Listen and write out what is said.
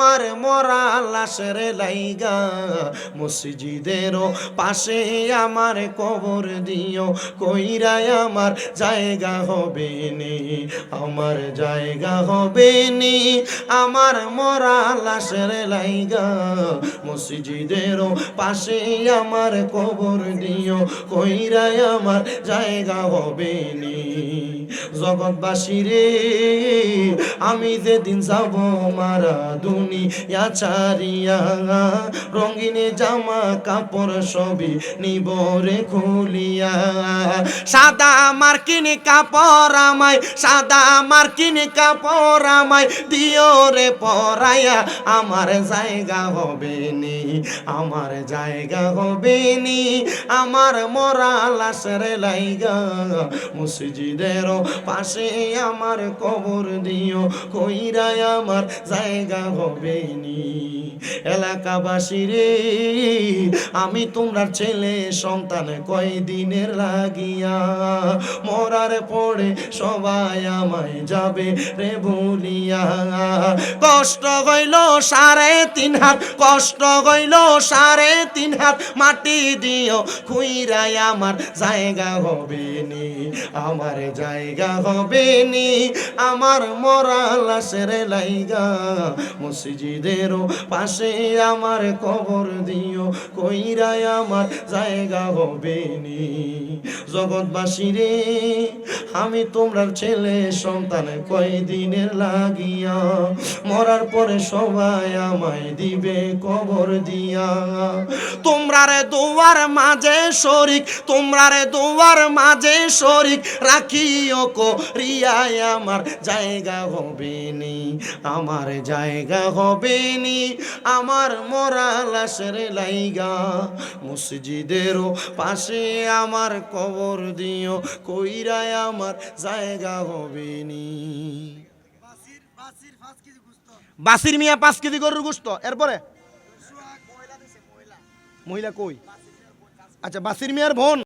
আমার মরা লাশের লাইগা মসজিদের পাশে আমার কবর দিও কইরাই আমার জায়গা হবে নি আমার জায়গা হবে নি আমার মরা লাশের লাইগা মসজিদের পাশে আমার কবর দিও কইরাই আমার জায়গা হবে নি জগৎবাসী রে আমি যেদিন যাব মারা দুনিয়া ছাড়িয়া রঙিন জামা কাপড় সবই নিব রে খুলিয়া সাদা মার্কিন কাপড় আমায় সাদা মার্কিন কাপড় আমায় দিও রে পরাইয়া আমার জায়গা হবে নি আমার জায়গা হবে নি আমার মরা লাশের লাইগা মসজিদের পাশে আমার কবর দিও কইরাই আমার জায়গা হবে নি এলাকাবাসী রে আমি তোমরা ছেলে সন্তান কয়দিনের লাগিয়া মরার পরে সবাই আমায় যাবে রে ভুলিয়া কষ্ট হইল 3.5 হাত কষ্ট হইল 3.5 হাত মাটি দিও খুইরাই আমার জায়গা হবে নি আমার জায়গা হবে নি আমার মরা লাশের লাইগা মসজিদের পাশে আমার কবর দিও কইরাই আমার জায়গা হবে নি জগৎবাসী রে আমি তোমরা ছেলে সন্তান কয়দিনের লাগিয়া মরার পরে সবাই আমায় দিবে কবর দিয়া তোমরা রে দুয়ার মাঝে শরীক তোমরা রে দুয়ার মাঝে শরীক রাখিও করিয়াই আমার জায়গা হবে নি আমার জায়গা হবে নি আমার মরা লাশের লাইগা মসজিদের পাশে আমার কবর দিও কইরাই আমার জায়গা হবে নি বাসির মিয়া 5 কেজি গরুর গোশত এরপরে মহিলা কই আচ্ছা বাসির মিয়ার বোন